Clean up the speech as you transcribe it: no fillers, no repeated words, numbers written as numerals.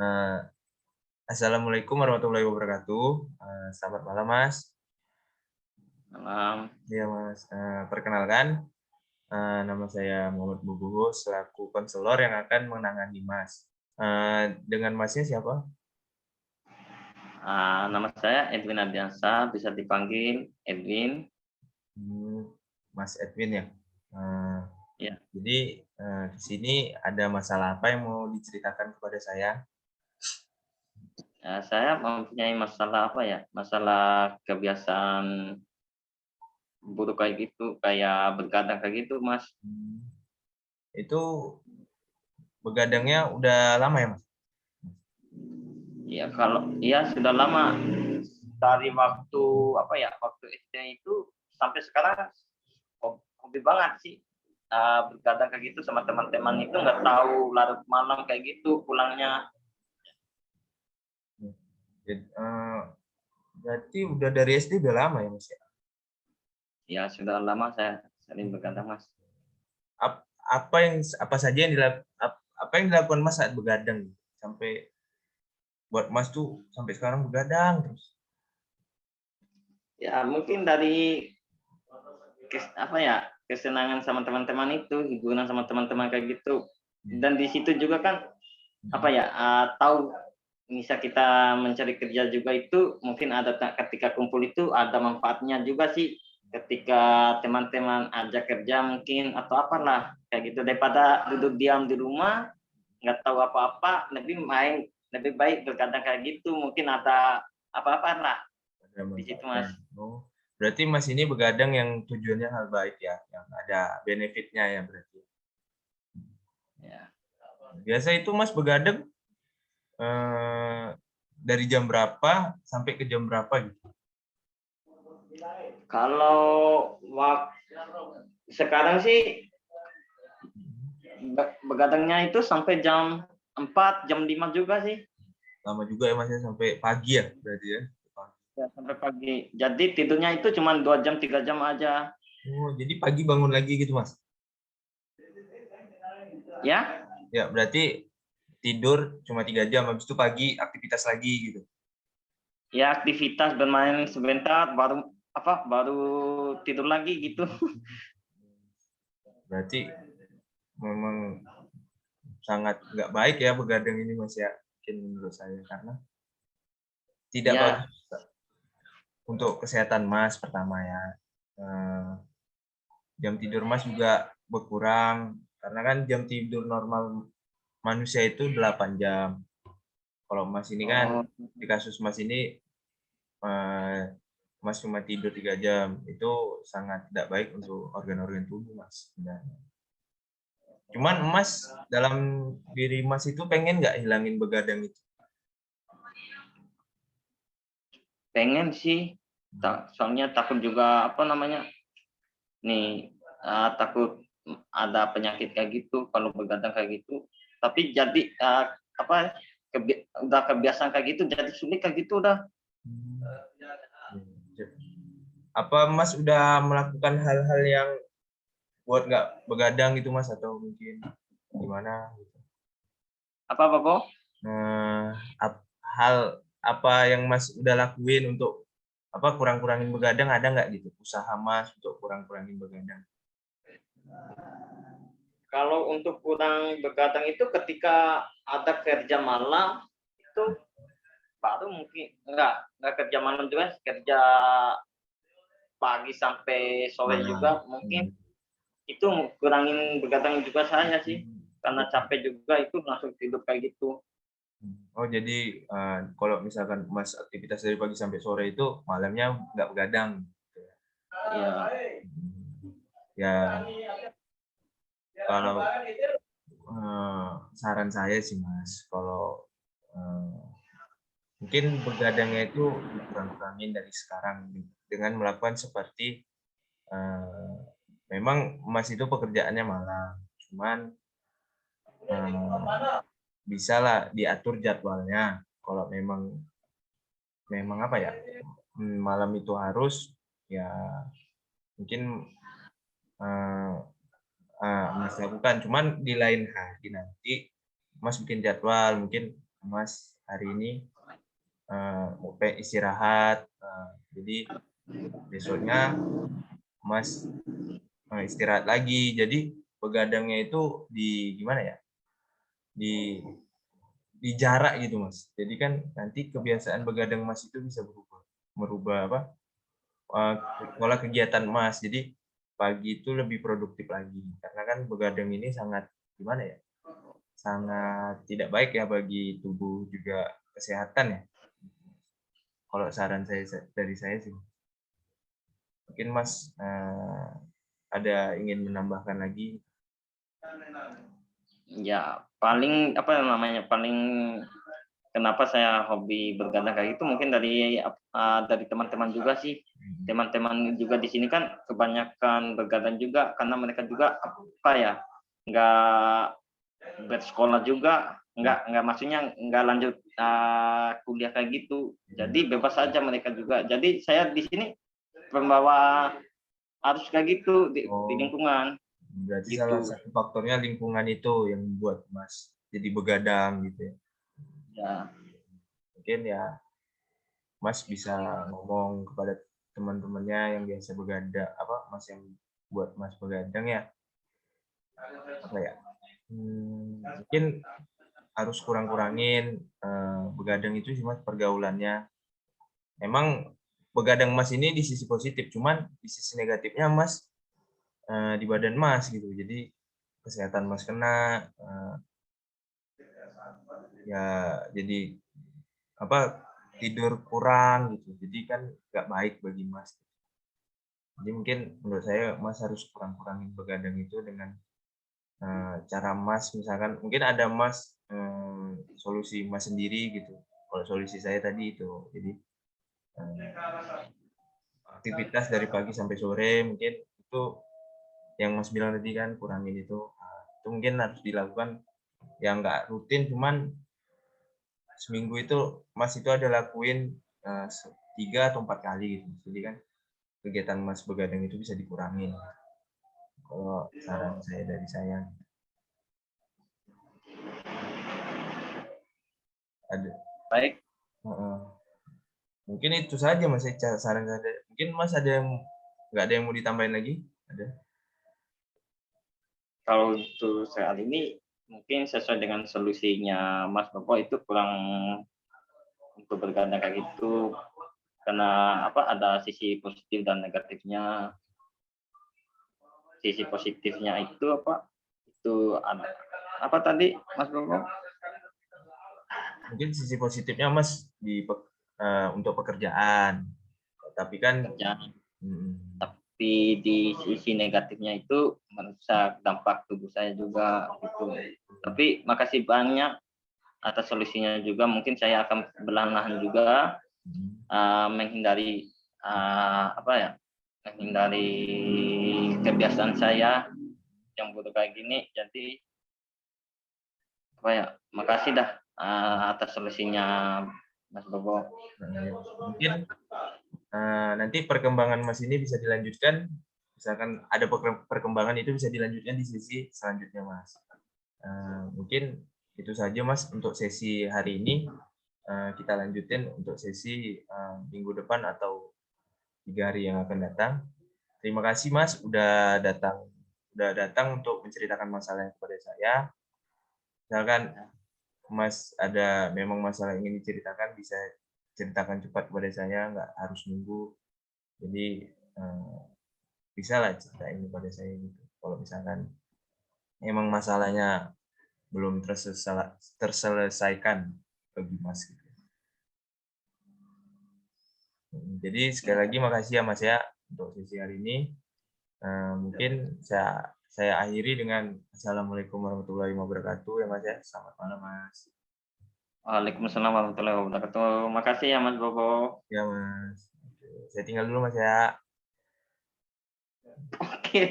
Eh, Assalamualaikum warahmatullahi wabarakatuh. Selamat malam, Mas. Malam. Iya, Mas. Perkenalkan, nama saya Muhammad Bubuhu selaku konselor yang akan menangani Mas. Dengan Masnya siapa? Nama saya Edwin Ardiansa, bisa dipanggil Edwin. Mas Edwin ya. Eh, Ya, jadi di sini ada masalah apa yang mau diceritakan kepada saya? saya mempunyai masalah apa ya? Masalah kebiasaan buruk kayak gitu, kayak bergadang kayak gitu, Mas. Hmm, Itu begadangnya udah lama ya, Mas? Ya kalau ya sudah lama dari waktu apa ya? Waktu SD itu sampai sekarang hobi banget sih. Bergadang kayak gitu sama teman-teman itu nggak tahu larut malam kayak gitu pulangnya. Jadi, berarti udah dari SD udah lama ya, Mas ya? Ya sudah lama saya sering bergadang, Mas. Apa saja yang apa yang dilakukan Mas saat begadang sampai buat Mas tuh sampai sekarang begadang terus? Ya mungkin dari apa ya, kesenangan sama teman-teman itu, hiburan sama teman-teman kayak gitu. Dan di situ juga kan apa ya, tahu bisa kita mencari kerja juga itu mungkin ada ketika kumpul itu ada manfaatnya juga sih. Ketika teman-teman ajak kerja mungkin atau apalah kayak gitu daripada duduk diam di rumah nggak tahu apa-apa, lebih baik berkadang kayak gitu mungkin ada apa-apa lah Ada di situ, manfaatnya. Mas. Oh, berarti Mas ini begadang yang tujuannya hal baik ya, yang ada benefitnya ya berarti. Ya. Biasa itu Mas begadang dari jam berapa sampai ke jam berapa gitu? Kalau sekarang sih begadangnya itu sampai jam 4 jam 5 juga sih. Lama juga ya Mas ya sampai pagi ya berarti ya? Ya, sampai pagi. Jadi tidurnya itu cuma 2 jam 3 jam aja. Oh, jadi pagi bangun lagi gitu Mas? Ya, Ya, berarti tidur cuma 3 jam, habis itu pagi aktivitas lagi gitu. ya aktivitas bermain sebentar baru tidur lagi gitu. Berarti memang sangat nggak baik ya begadang ini Mas ya, mungkin menurut saya karena tidak Ya, bagus untuk kesehatan Mas pertama ya. Eh, Jam tidur Mas juga berkurang karena kan jam tidur normal manusia itu 8 jam. Kalau Mas ini kan oh, di kasus Mas ini eh, Mas cuma tidur 3 jam, itu sangat tidak baik untuk organ-organ tubuh Mas sebenarnya. Cuman Mas dalam diri Mas itu pengen nggak hilangin begadang itu? pengen sih. Soalnya takut juga apa namanya? Nih, takut ada penyakit kayak gitu kalau begadang kayak gitu. Tapi jadi apa udah kebiasaan kayak gitu jadi sulit kayak gitu udah. Apa Mas udah melakukan hal-hal yang buat nggak begadang gitu Mas atau mungkin gimana? Apa Po? Nah, hal apa yang Mas udah lakuin untuk apa kurang-kurangin begadang ada nggak gitu usaha Mas untuk kurang-kurangin begadang? Kalau untuk kurang begadang itu ketika ada kerja malam itu baru mungkin enggak kerja malam juga, kerja pagi sampai sore Malam. juga mungkin itu kurangin begadang juga saya sih karena capek juga itu langsung tidur kayak gitu. Oh jadi kalau misalkan Mas aktivitas dari pagi sampai sore itu malamnya nggak begadang. Iya. Ya kalau saran saya sih Mas, kalau mungkin begadangnya itu dikurang-kurangin dari sekarang dengan melakukan seperti eh, memang Mas itu pekerjaannya malam, cuman bisa lah diatur jadwalnya. Kalau memang memang apa ya malam itu harus ya mungkin eh, Mas lakukan. Cuman di lain hari nanti Mas bikin jadwal mungkin Mas hari ini mau istirahat, jadi besoknya Mas istirahat lagi. Jadi begadangnya itu di gimana ya? Di jarak gitu Mas. Jadi kan nanti kebiasaan begadang Mas itu bisa merubah apa? Pola kegiatan Mas. Jadi pagi itu lebih produktif lagi. Karena kan begadang ini sangat gimana ya? Sangat tidak baik ya bagi tubuh juga kesehatan ya. Kalau saran dari saya sih. Mungkin Mas ada ingin menambahkan lagi? Ya, paling apa namanya, paling kenapa saya hobi bergadang kayak gitu mungkin dari teman-teman juga sih. Teman-teman juga di sini kan kebanyakan bergadang juga karena mereka juga apa ya, nggak bersekolah juga, nggak maksudnya nggak lanjut kuliah kayak gitu. Jadi bebas saja mereka juga. Jadi saya di sini pembawa arus kayak gitu di Oh, lingkungan berarti salah gitu. satu faktornya lingkungan itu yang membuat Mas jadi begadang gitu ya. Ya, Mungkin ya Mas bisa ngomong kepada teman-temannya yang biasa begadang, Mas yang buat Mas begadang ya, apa ya? Mungkin harus kurang-kurangin begadang itu sih Mas pergaulannya. Memang begadang Mas ini di sisi positif, cuman di sisi negatifnya Mas di badan Mas gitu. Jadi kesehatan Mas kena, ya jadi tidur kurang gitu. Jadi kan nggak baik bagi Mas. Jadi mungkin menurut saya Mas harus kurang-kurangin begadang itu dengan cara Mas misalkan mungkin ada Mas solusi Mas sendiri gitu. Kalau solusi saya tadi itu, jadi aktivitas dari pagi sampai sore mungkin itu yang Mas bilang tadi kan kurangin itu mungkin harus dilakukan yang nggak rutin, cuman seminggu itu Mas itu ada lakuin 3 atau 4 kali gitu. Jadi kan kegiatan Mas begadang itu bisa dikurangin. Kalau saran saya dari saya. Ada. baik. Mungkin itu saja Mas saran saya. Mungkin Mas nggak ada yang mau ditambahin lagi? Ada? Kalau untuk saat ini mungkin sesuai dengan solusinya Mas Bobo itu kurang untuk bergadang kayak gitu karena ada sisi positif dan negatifnya. Sisi positifnya itu itu ada tadi Mas Bobo? Mungkin sisi positifnya Mas untuk pekerjaan. Tapi kan Kerjaan. mm, Tapi di sisi negatifnya itu merusak dampak tubuh saya juga gitu. Tapi makasih banyak atas solusinya juga. Mungkin saya akan perlahan-lahan juga menghindari menghindari kebiasaan saya yang buruk kayak gini. Jadi makasih dah atas solusinya Mas Bobo. mungkin nanti perkembangan Mas ini bisa dilanjutkan, misalkan ada perkembangan itu bisa dilanjutkan di sisi selanjutnya Mas. Mungkin itu saja Mas untuk sesi hari ini. Kita lanjutin untuk sesi minggu depan atau 3 hari yang akan datang. Terima kasih Mas udah datang untuk menceritakan masalahnya kepada saya. Misalkan Mas ada memang masalah yang ingin diceritakan, bisa ceritakan cepat kepada saya, nggak harus nunggu. Jadi bisa lah ceritain kepada saya gitu. Kalau misalkan memang masalahnya belum terselesaikan bagi Mas gitu. Jadi sekali lagi makasih ya Mas ya untuk sesi hari ini. Mungkin saya akhiri dengan Assalamualaikum warahmatullahi wabarakatuh ya Mas ya. Selamat malam Mas. Waalaikumsalam warahmatullahi wabarakatuh. Makasih ya Mas Bobo. Ya Mas. Saya tinggal dulu Mas ya. Oke.